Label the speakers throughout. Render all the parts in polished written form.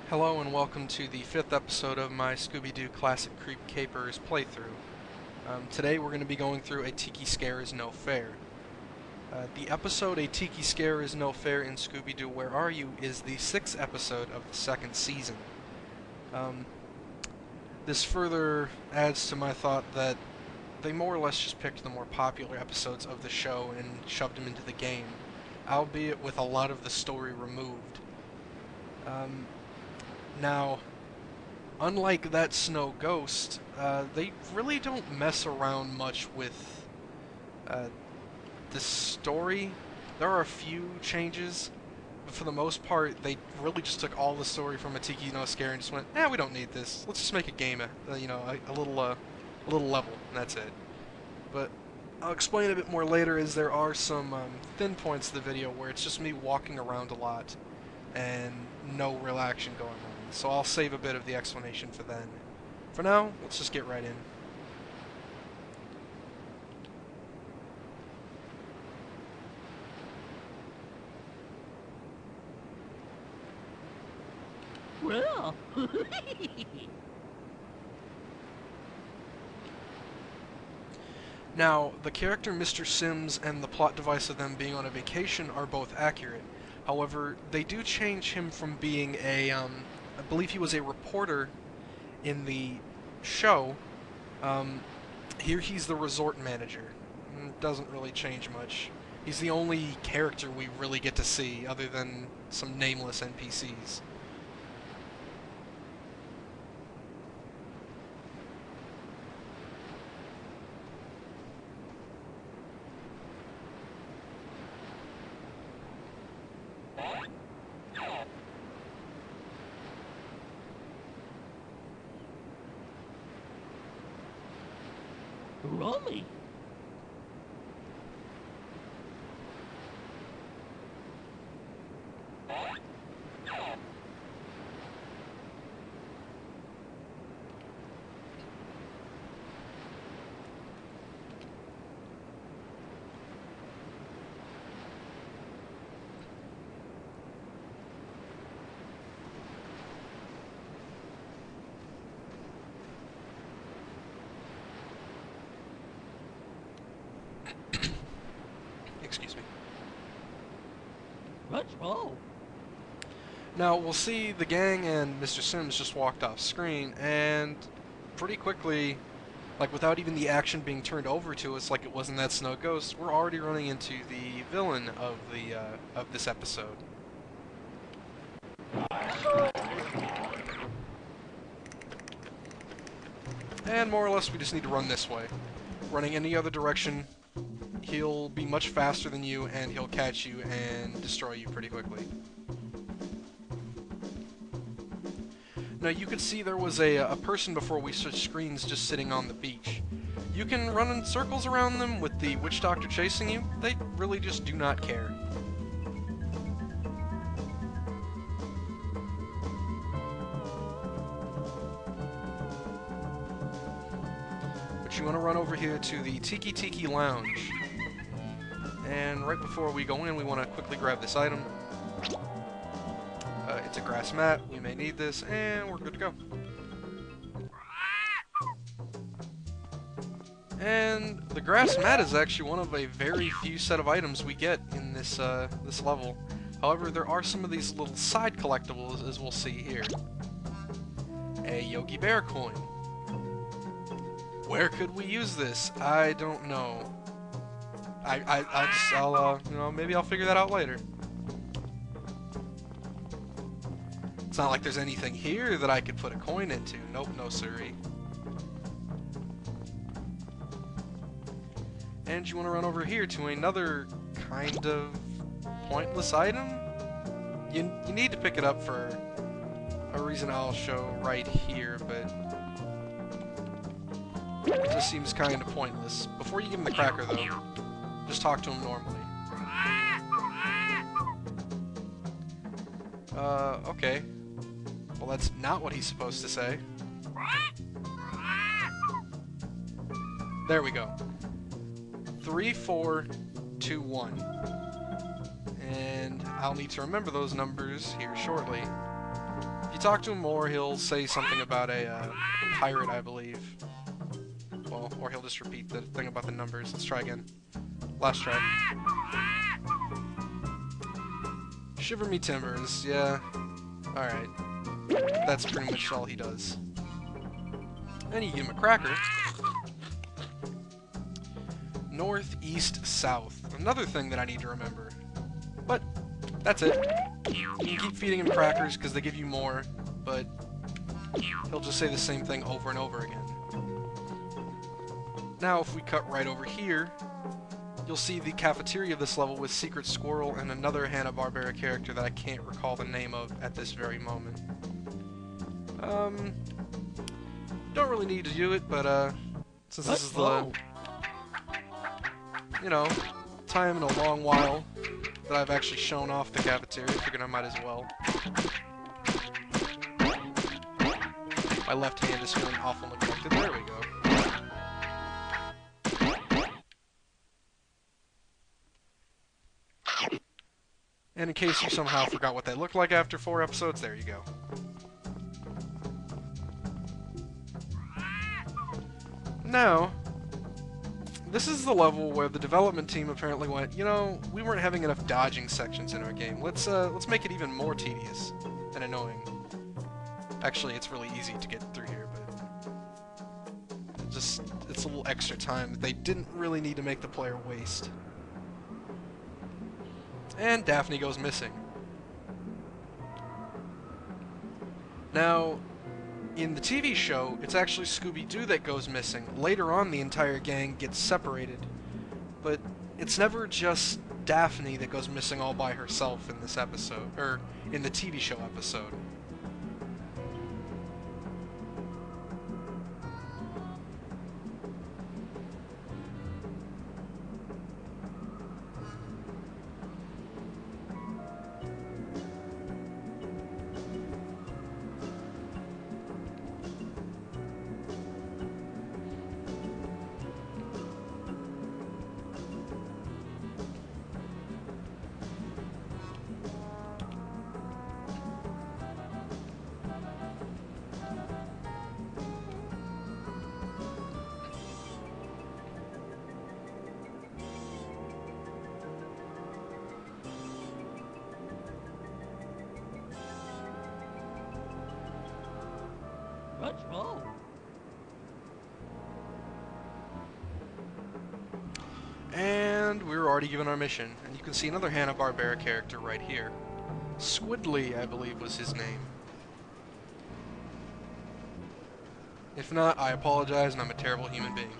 Speaker 1: Hello and welcome to the 5th episode of my Scooby-Doo Classic Creep Capers playthrough. Today we're going to be going through A Tiki Scare is No Fair. The episode A Tiki Scare is No Fair in Scooby-Doo Where Are You is the 6th episode of the 2nd season. This further adds to my thought that they more or less just picked the more popular episodes of the show and shoved them into the game, albeit with a lot of the story removed. Now, unlike that Snow Ghost, they really don't mess around much with the story. There are a few changes, but for the most part, they really just took all the story from A Tiki No Scare and just went, we don't need this. Let's just make a game, a little level, and that's it. But I'll explain a bit more later, as there are some thin points of the video where it's just me walking around a lot and no real action going on. So I'll save a bit of the explanation for then. For now, let's just get right in.
Speaker 2: Well,
Speaker 1: Now, the character Mr. Sims and the plot device of them being on a vacation are both accurate. However, they do change him from being I believe he was a reporter in the show. Here he's the resort manager. Doesn't really change much. He's the only character we really get to see, other than some nameless NPCs.
Speaker 2: Rummy.
Speaker 1: Excuse me.
Speaker 2: What's wrong?
Speaker 1: Now, we'll see the gang and Mr. Sims just walked off screen, and pretty quickly, like without even the action being turned over to us like it was in that Snow Ghost, we're already running into the villain of this episode. And more or less we just need to run this way. Running any other direction, he'll be much faster than you, and he'll catch you and destroy you pretty quickly. Now, you could see there was a person before we switched screens just sitting on the beach. You can run in circles around them with the witch doctor chasing you. They really just do not care. But you want to run over here to the Tiki Lounge. And right before we go in, we want to quickly grab this item. It's a grass mat, we may need this, and we're good to go. And the grass mat is actually one of a very few set of items we get in this this level. However, there are some of these little side collectibles, as we'll see here. A Yogi Bear coin. Where could we use this? I don't know. Maybe I'll figure that out later. It's not like there's anything here that I could put a coin into. Nope, no siree. And you want to run over here to another kind of pointless item? You need to pick it up for a reason I'll show right here, but it just seems kind of pointless. Before you give him the cracker, though, just talk to him normally. Okay. Well, that's not what he's supposed to say. There we go. 3, 4, 2, 1. And I'll need to remember those numbers here shortly. If you talk to him more, he'll say something about a pirate, I believe. Well, or he'll just repeat the thing about the numbers. Let's try again. Last try. Shiver me timbers, yeah. Alright. That's pretty much all he does. And you give him a cracker. North, east, south. Another thing that I need to remember. But, that's it. You can keep feeding him crackers because they give you more, but he'll just say the same thing over and over again. Now, if we cut right over here, you'll see the cafeteria of this level with Secret Squirrel and another Hanna-Barbera character that I can't recall the name of at this very moment. Don't really need to do it, but, since this is the, you know, time in a long while that I've actually shown off the cafeteria, I figured I might as well. My left hand is feeling awful neglected. There we go. And in case you somehow forgot what they looked like after 4 episodes, there you go. Now, this is the level where the development team apparently went, you know, we weren't having enough dodging sections in our game. Let's make it even more tedious and annoying. Actually, it's really easy to get through here, but just it's a little extra time that they didn't really need to make the player waste. And Daphne goes missing. Now, in the TV show, it's actually Scooby-Doo that goes missing. Later on, the entire gang gets separated. But it's never just Daphne that goes missing all by herself in this episode, or in the TV show episode.
Speaker 2: What's wrong?
Speaker 1: And we were already given our mission, and you can see another Hanna-Barbera character right here. Squidly, I believe, was his name. If not, I apologize, and I'm a terrible human being.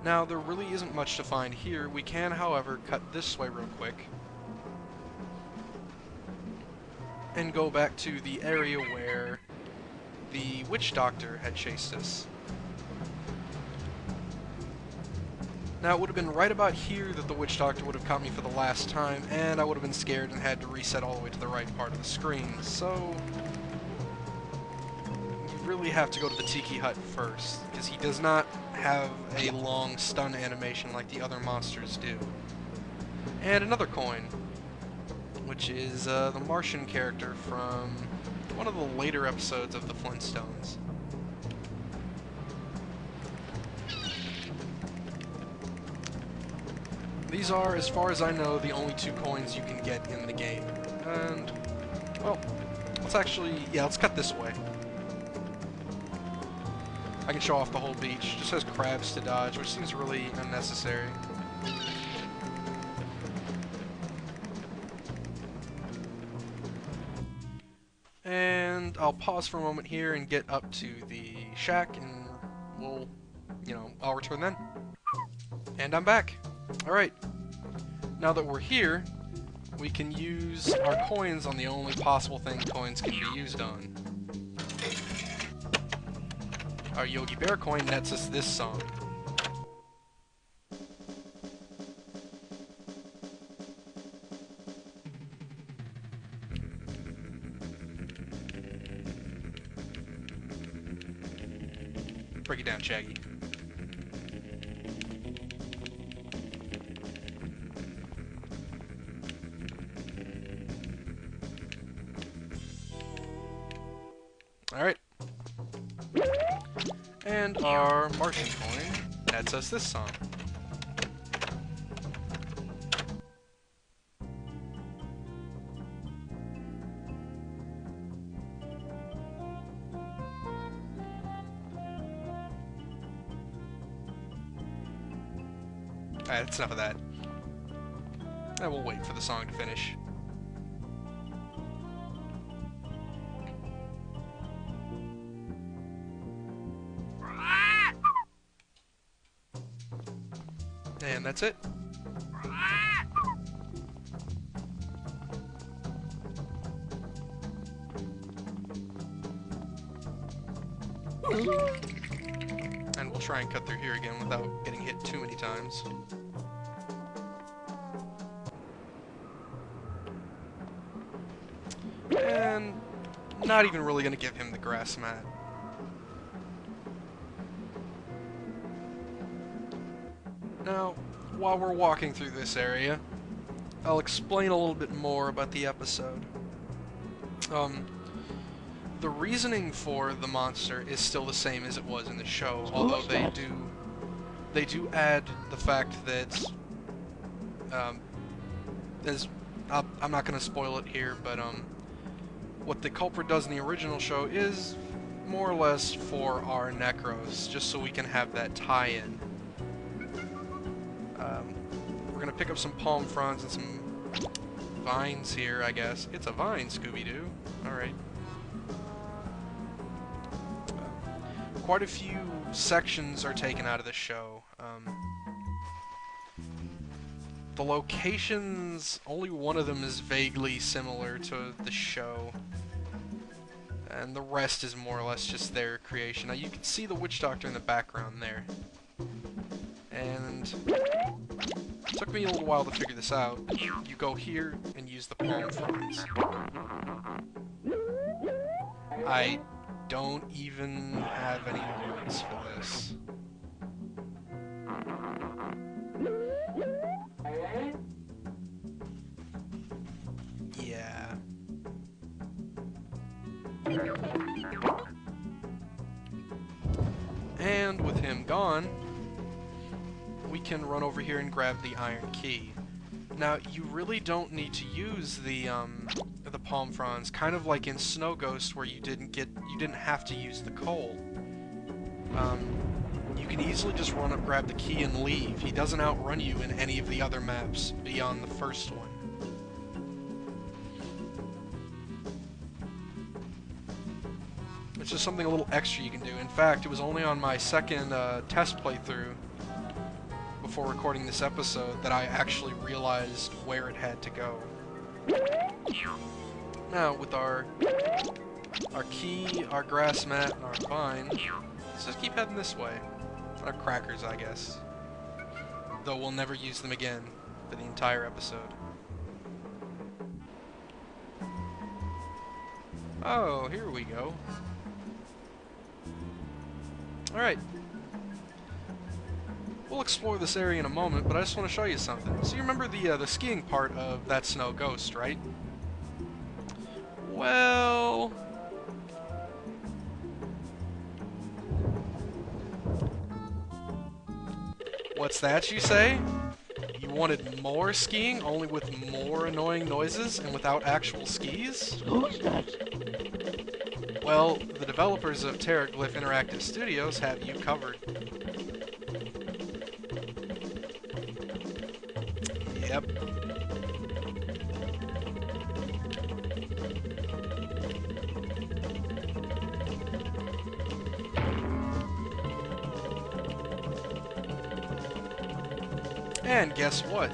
Speaker 1: Now, there really isn't much to find here. We can, however, cut this way real quick and go back to the area where the witch doctor had chased us. Now, it would have been right about here that the witch doctor would have caught me for the last time, and I would have been scared and had to reset all the way to the right part of the screen, so you really have to go to the Tiki Hut first, because he does not have a long stun animation like the other monsters do. And another coin, which is the Martian character from one of the later episodes of the Flintstones. These are, as far as I know, the only 2 coins you can get in the game. And, well, let's actually, yeah, let's cut this way. I can show off the whole beach. It just has crabs to dodge, which seems really unnecessary. And I'll pause for a moment here and get up to the shack, and we'll, you know, I'll return then. And I'm back. Alright, now that we're here, we can use our coins on the only possible thing coins can be used on. Our Yogi Bear coin nets us this song. Break it down, Shaggy. Alright. And our Martian coin nets us this song. Alright, that's enough of that. And we'll wait for the song to finish. And that's it. And we'll try and cut through here again without getting hit too many times. And not even really going to give him the grass mat. Now, while we're walking through this area, I'll explain a little bit more about the episode. The reasoning for the monster is still the same as it was in the show, although they do add the fact that I'm not going to spoil it here, but what the culprit does in the original show is more or less for our necros, just so we can have that tie-in. We're gonna pick up some palm fronds and some vines here, I guess. It's a vine, Scooby-Doo. Alright. Quite a few sections are taken out of the show. The locations, only one of them is vaguely similar to the show. And the rest is more or less just their creation. Now you can see the witch doctor in the background there. And it took me a little while to figure this out. You go here and use the palm fronds. I don't even have any words for this. Yeah. And with him gone, we can run over here and grab the iron key. Now, you really don't need to use the palm fronds, kind of like in Snow Ghost, where you didn't have to use the coal. You can easily just run up, grab the key, and leave. He doesn't outrun you in any of the other maps beyond the first one. It's just something a little extra you can do. In fact, it was only on my second test playthrough before recording this episode that I actually realized where it had to go. Now, with our key, our grass mat, and our vine, let's just keep heading this way. Our crackers, I guess. Though we'll never use them again for the entire episode. Oh, here we go. Alright. We'll explore this area in a moment, but I just want to show you something. So you remember the skiing part of that Snow Ghost, right? Well... What's that, you say? You wanted more skiing, only with more annoying noises and without actual skis?
Speaker 2: Who's that?
Speaker 1: Well, the developers of Terraglyph Interactive Studios have you covered. Yep. And guess what?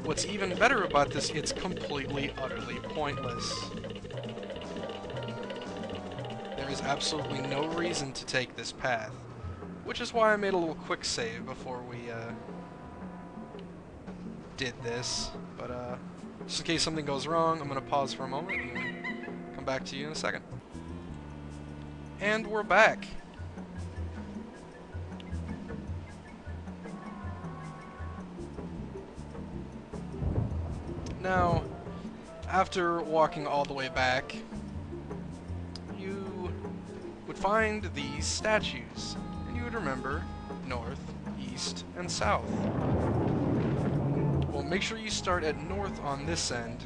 Speaker 1: What's even better about this, it's completely, utterly pointless. There is absolutely no reason to take this path, which is why I made a little quick save before we did this. But just in case something goes wrong, I'm going to pause for a moment and come back to you in a second. And we're back. Now, after walking all the way back, you would find these statues, and you would remember north, east, and south. Well, make sure you start at north on this end.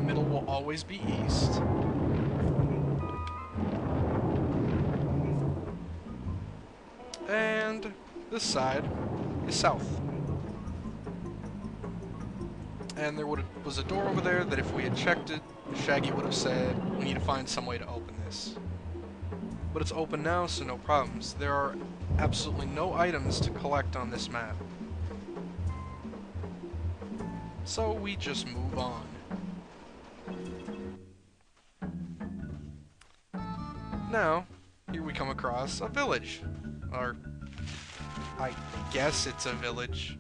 Speaker 1: Middle will always be east. And this side is south. And there was a door over there that if we had checked it, Shaggy would have said, we need to find some way to open this. But it's open now, so no problems. There are absolutely no items to collect on this map. So we just move on. Now, here we come across a village. Or, I guess it's a village.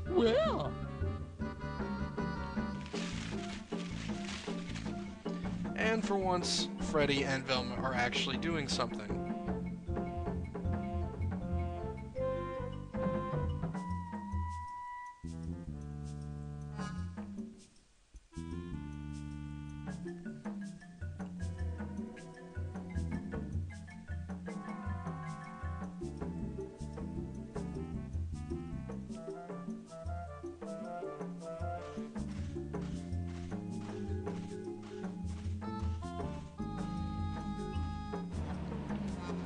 Speaker 2: Well,
Speaker 1: And for once, Freddy and Velma are actually doing something.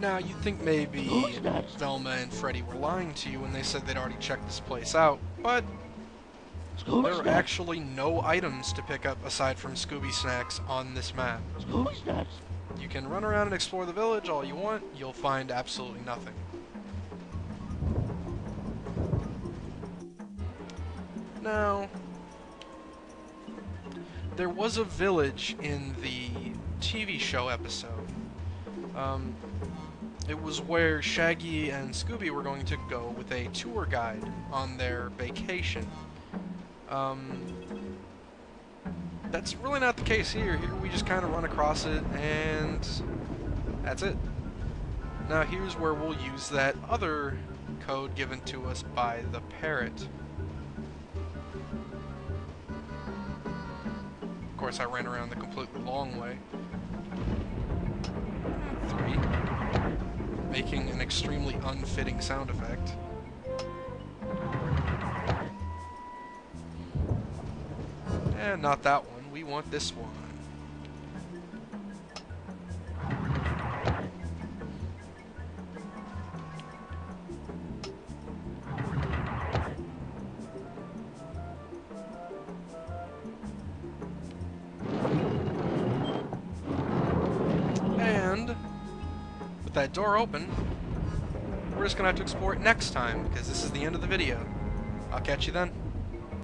Speaker 1: Now, you'd think maybe
Speaker 2: Who's next?
Speaker 1: Velma and Freddy were lying to you when they said they'd already checked this place out, but there
Speaker 2: Scooby
Speaker 1: are
Speaker 2: snacks.
Speaker 1: actually no items to pick up aside from Scooby Snacks on this map.
Speaker 2: Scooby snacks.
Speaker 1: You can run around and explore the village all you want, you'll find absolutely nothing. Now, there was a village in the TV show episode. It was where Shaggy and Scooby were going to go with a tour guide on their vacation. That's really not the case here. Here we just kind of run across it, and that's it. Now here's where we'll use that other code given to us by the parrot. Of course, I ran around the completely long way. 3. Making an extremely unfitting sound effect. And not that one. We want this one. And with that door open, we're just gonna have to explore it next time, because this is the end of the video. I'll catch you then.